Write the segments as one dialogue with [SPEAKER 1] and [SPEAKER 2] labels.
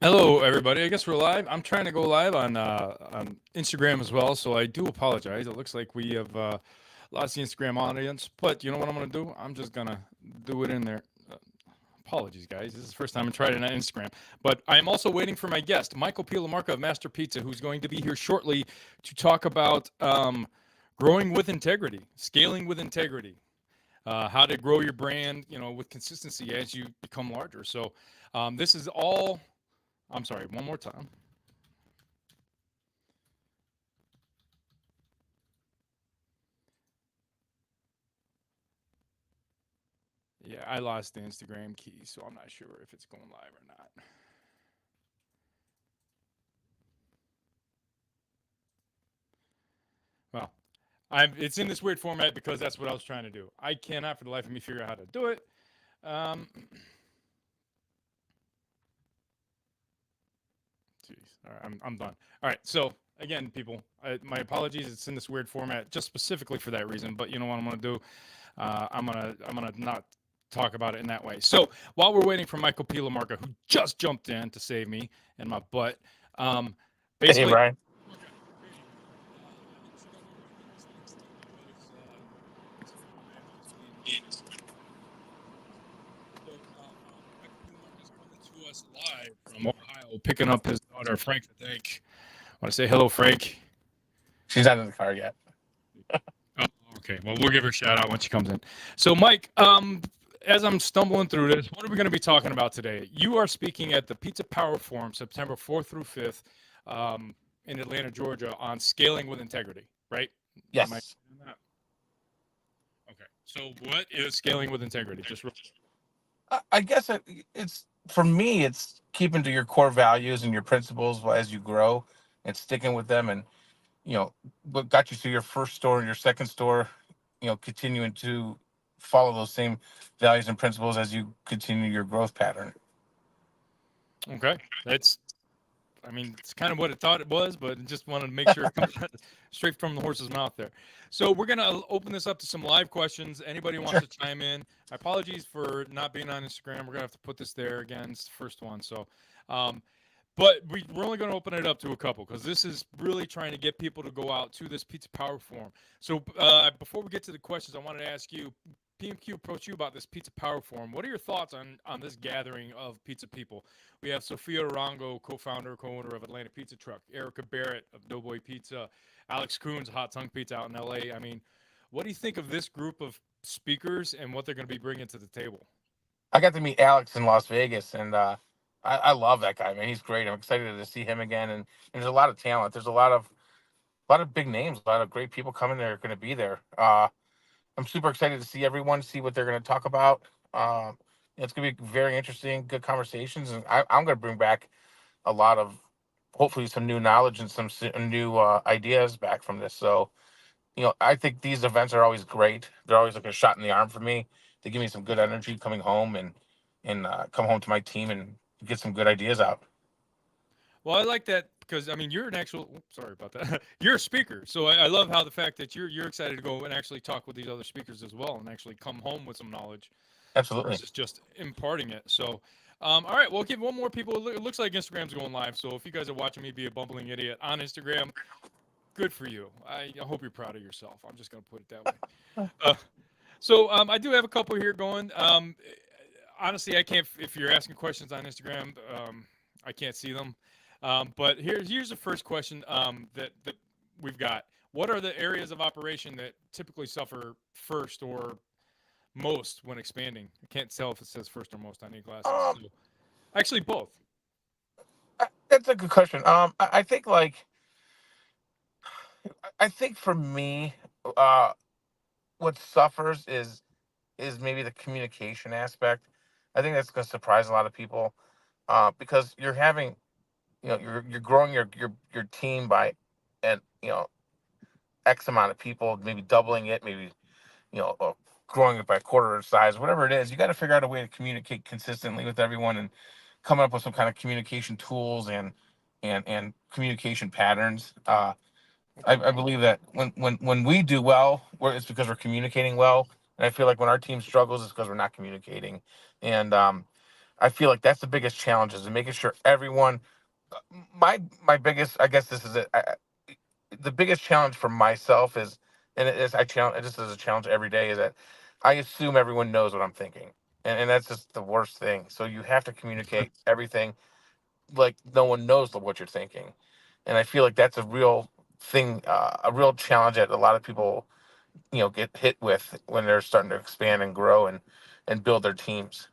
[SPEAKER 1] Hello, everybody. I guess we're live. I'm trying to go live on Instagram as well, so I do apologize. It looks like we have lost the Instagram audience, but you know what I'm going to do? I'm just going to do it in there. Uh, Apologies, guys. This is the first time I tried it on Instagram. But I am also waiting for my guest, Michael P. LaMarca of Master Pizza, who's going to be here shortly to talk about growing with integrity, scaling with integrity, how to grow your brand, with consistency as you become larger. So this is all. I'm sorry, one more time. Yeah, I lost the Instagram key, so I'm not sure if it's going live or not. Well, it's in this weird format because that's what I was trying to do. I cannot for the life of me figure out how to do it. Um, Jeez. All right, I'm done. All right. So again, people, my apologies. It's in this weird format just specifically for that reason. But you know what I'm gonna do? I'm gonna not talk about it in that way. So while we're waiting for Michael P. LaMarca, who just jumped in to save me and my butt, um,
[SPEAKER 2] Hey,
[SPEAKER 1] basically.
[SPEAKER 2] Brian.
[SPEAKER 1] So, Michael P. LaMarca is coming to us live from Ohio, picking up his daughter, Frank, I think. I want to say hello, Frank.
[SPEAKER 2] She's not in the car yet.
[SPEAKER 1] Oh, okay. Well, we'll give her a shout out when she comes in. So, Mike, as I'm stumbling through this, what are we going to be talking about today? You are speaking at the Pizza Power Forum, September 4th through 5th, in Atlanta, Georgia, on scaling with integrity, right? Am I
[SPEAKER 2] Yes.
[SPEAKER 1] doing that? Okay. So, what is scaling with integrity? Just real quick.
[SPEAKER 2] I guess it's for me. It's keeping to your core values and your principles as you grow, and sticking with them. And what got you to your first store and your second store. Continuing to follow those same values and principles as you continue your growth pattern.
[SPEAKER 1] Okay. I mean, it's kind of what it thought it was, but just wanted to make sure it comes straight from the horse's mouth there. So we're gonna open this up to some live questions. Anybody who wants
[SPEAKER 2] Sure.
[SPEAKER 1] to chime in? Apologies for not being on Instagram. We're gonna have to put this there again. It's the first one, so. Um, but we're only going to open it up to a couple because this is really trying to get people to go out to this Pizza Power Forum. So before we get to the questions, I wanted to ask you, PMQ approached you about this Pizza Power Forum. What are your thoughts on this gathering of pizza people? We have Sophia Arango, co-founder, co-owner of Atlanta Pizza Truck, Erica Barrett of Doughboy Pizza, Alex Coons, Hot Tongue Pizza out in LA. I mean, what do you think of this group of speakers and what they're going to be bringing to the table?
[SPEAKER 2] I got to meet Alex in Las Vegas, and I love that guy, man. He's great. I'm excited to see him again. And there's a lot of talent. There's a lot of big names, a lot of great people coming there, going to be there. I'm super excited to see everyone, see what they're going to talk about. It's going to be very interesting, good conversations, and I'm going to bring back a lot of, hopefully, some new knowledge and some new ideas back from this. So, I think these events are always great. They're always like a shot in the arm for me. They give me some good energy coming home and come home to my team and get some good ideas out.
[SPEAKER 1] Well, I like that because I mean you're an actual. Sorry about that. You're a speaker, so I love how the fact that you're excited to go and actually talk with these other speakers as well, and actually come home with some knowledge
[SPEAKER 2] Absolutely.
[SPEAKER 1] versus just imparting it. So, all right, we'll give one more people. It looks like Instagram's going live, so if you guys are watching me be a bumbling idiot on Instagram, good for you. I hope you're proud of yourself. I'm just gonna put it that way. Uh, so I do have a couple here going. Honestly, I can't. If you're asking questions on Instagram, I can't see them. But here's the first question that we've got. What are the areas of operation that typically suffer first or most when expanding? I can't tell if it says first or most. I need glasses.
[SPEAKER 2] Um,
[SPEAKER 1] So actually, both.
[SPEAKER 2] that's a good question. I think I think for me, uh, what suffers is maybe the communication aspect. I think that's going to surprise a lot of people, because you're having, you're growing your team by, and X amount of people, maybe doubling it, maybe growing it by a quarter of size, whatever it is. You got to figure out a way to communicate consistently with everyone and come up with some kind of communication tools and communication patterns. I believe that when we do well, it's because we're communicating well, and I feel like when our team struggles, it's because we're not communicating. And I feel like that's the biggest challenge is making sure everyone. My biggest, I guess this is it. The biggest challenge for myself is, and it is I challenge. This is a challenge every day. Is that I assume everyone knows what I'm thinking, and that's just the worst thing. So you have to communicate everything like no one knows what you're thinking, and I feel like that's a real thing, a real challenge that a lot of people get hit with when they're starting to expand and grow and build their teams.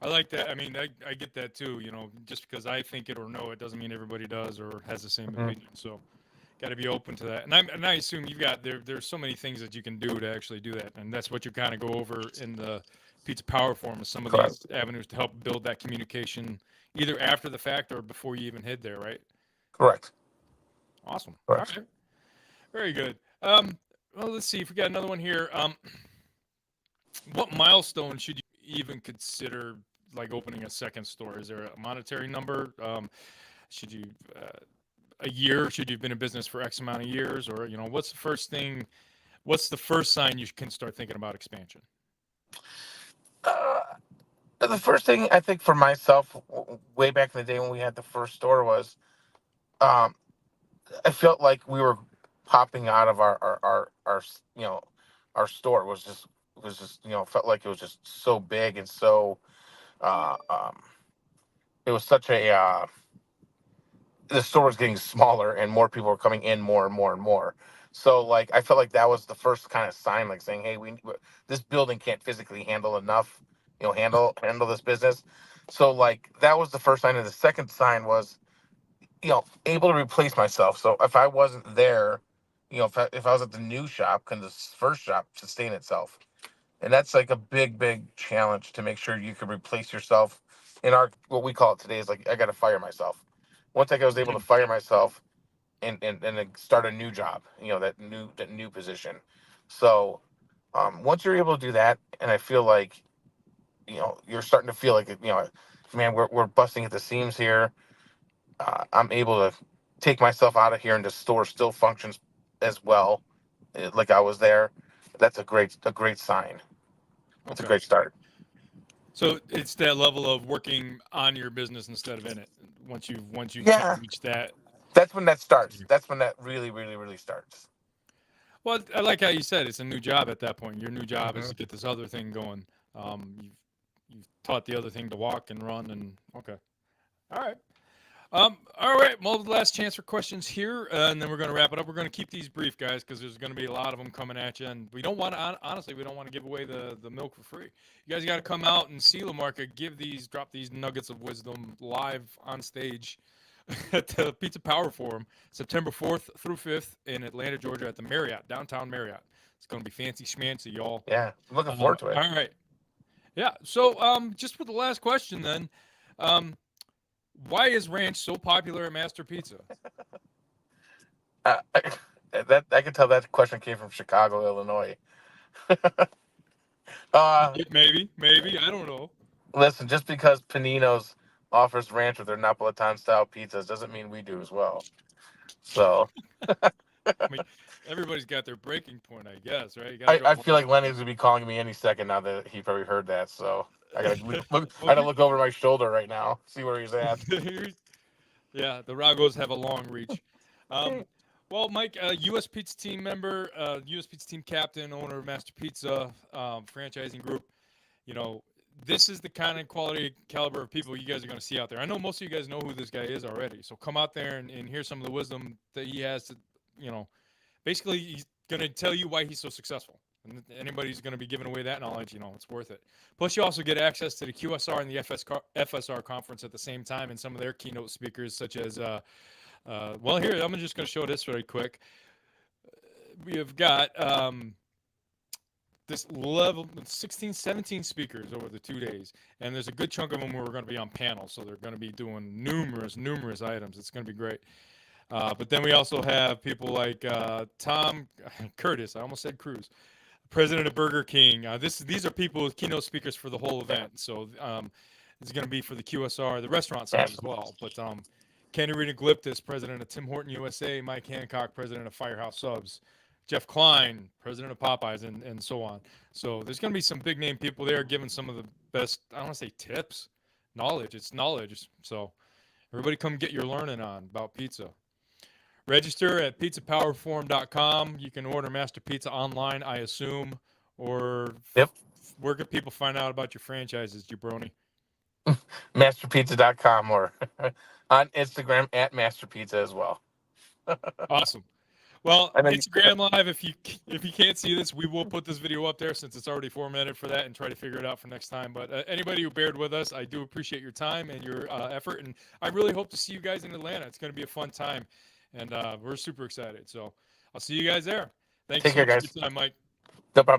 [SPEAKER 1] I like that. I mean, I get that too. Just because I think it or know it doesn't mean everybody does or has the same
[SPEAKER 2] Mhm.
[SPEAKER 1] opinion. So, got to be open to that. And I assume you've got there's so many things that you can do to actually do that, and that's what you kind of go over in the Pizza Power Forum. Is some of
[SPEAKER 2] Correct.
[SPEAKER 1] these avenues to help build that communication either after the fact or before you even head there, right?
[SPEAKER 2] Correct.
[SPEAKER 1] Awesome. All
[SPEAKER 2] Correct.
[SPEAKER 1] right. Very good. Well, let's see if we got another one here. What milestone should you even consider like opening a second store? Is there a monetary number? Should you a year? Should you've been in business for X amount of years, or what's the first thing? What's the first sign you can start thinking about expansion?
[SPEAKER 2] Uh, the first thing I think for myself, way back in the day when we had the first store, was um, I felt like we were popping out of our our store was just felt like it was just so big and so uh, um, it was such a the store was getting smaller and more people were coming in more and more and more. So like I felt like that was the first kind of sign, like saying, "Hey, this building can't physically handle enough, handle this business." So like that was the first sign, and the second sign was able to replace myself. So if I wasn't there, if I was at the new shop, can this first shop sustain itself? And that's like a big challenge to make sure you can replace yourself. In our what we call it today is like I got to fire myself. Once I was able to fire myself and then start a new job, that new position. So once you're able to do that, and I feel like you're starting to feel like man, we're busting at the seams here. I'm able to take myself out of here, and the store still functions as well, like I was there. That's a great sign. It's a
[SPEAKER 1] Okay.
[SPEAKER 2] great start.
[SPEAKER 1] So it's that level of working on your business instead of in it. Once you kind
[SPEAKER 2] Yeah,
[SPEAKER 1] of reach that.
[SPEAKER 2] that's when that starts. That's when that really starts.
[SPEAKER 1] Well, I like how you said it's a new job at that point. Your new job is
[SPEAKER 2] Hmm.
[SPEAKER 1] to get this other thing going. You've taught the other thing to walk and run and okay. All right. All right. Well, the last chance for questions here, and then we're going to wrap it up. We're going to keep these brief, guys, because there's going to be a lot of them coming at you, and we don't want to. Honestly, we don't want to give away the milk for free. You guys got to come out and see LaMarca drop these nuggets of wisdom live on stage at the Pizza Power Forum, September 4th through 5th in Atlanta, Georgia, at the Marriott, downtown Marriott. It's going to be fancy schmancy, y'all.
[SPEAKER 2] Yeah, I'm looking forward to it.
[SPEAKER 1] All right. Yeah. So, just for the last question, then. Um, why is ranch so popular at Master Pizza?
[SPEAKER 2] Uh, I, that I can tell that question came from Chicago, Illinois. uh,
[SPEAKER 1] Maybe I don't know.
[SPEAKER 2] Listen, just because Panino's offers ranch with their Napolitan style pizzas doesn't mean we do as well. So
[SPEAKER 1] I mean, everybody's got their breaking point, I guess, right? You got to
[SPEAKER 2] I
[SPEAKER 1] draw.
[SPEAKER 2] I feel like Lenny's gonna be calling me any second now that he probably heard that. So I gotta look.
[SPEAKER 1] Well,
[SPEAKER 2] I gotta look over my shoulder right now, see where he's at.
[SPEAKER 1] yeah, the Ragos have a long reach. Um, well, Mike, U.S. Pizza Team member, U.S. Pizza Team captain, owner of Master Pizza franchising group. You know, this is the kind of quality caliber of people you guys are going to see out there. I know most of you guys know who this guy is already. So come out there and hear some of the wisdom that he has to, you know, basically he's going to tell you why he's so successful. And anybody's going to be giving away that knowledge, it's worth it. Plus, you also get access to the QSR and the FSR conference at the same time, and some of their keynote speakers, such as, well, here I'm just going to show this very quick. We have got this level 16, 17 speakers over the 2 days, and there's a good chunk of them who are going to be on panels, so they're going to be doing numerous items. It's going to be great. But then we also have people like Tom Curtis. I almost said Cruz, president of Burger King. These are people keynote speakers for the whole event. So it's going to be for the QSR, the restaurant side as well. But Kenny Rita Gliptis, president of Tim Horton USA, Mike Hancock, president of Firehouse Subs, Jeff Klein, president of Popeyes, and so on. So there's going to be some big name people there giving some of the best, I don't want to say tips, knowledge. It's knowledge. So everybody come get your learning on about pizza. Register at pizzapowerforum.com. You can order Master Pizza online, I assume, or
[SPEAKER 2] Yep.
[SPEAKER 1] where can people find out about your franchises, Jabroni?
[SPEAKER 2] Masterpizza.com or on Instagram at Masterpizza as well.
[SPEAKER 1] Awesome. Well,
[SPEAKER 2] And then
[SPEAKER 1] Instagram Live, if you can't see this, we will put this video up there since it's already formatted for that and try to figure it out for next time. But anybody who bared with us, I do appreciate your time and your effort. And I really hope to see you guys in Atlanta. It's going to be a fun time. And we're super excited. So I'll see you guys there. Thanks
[SPEAKER 2] take
[SPEAKER 1] so
[SPEAKER 2] care,
[SPEAKER 1] much
[SPEAKER 2] guys.
[SPEAKER 1] for your time, Mike.
[SPEAKER 2] No problem.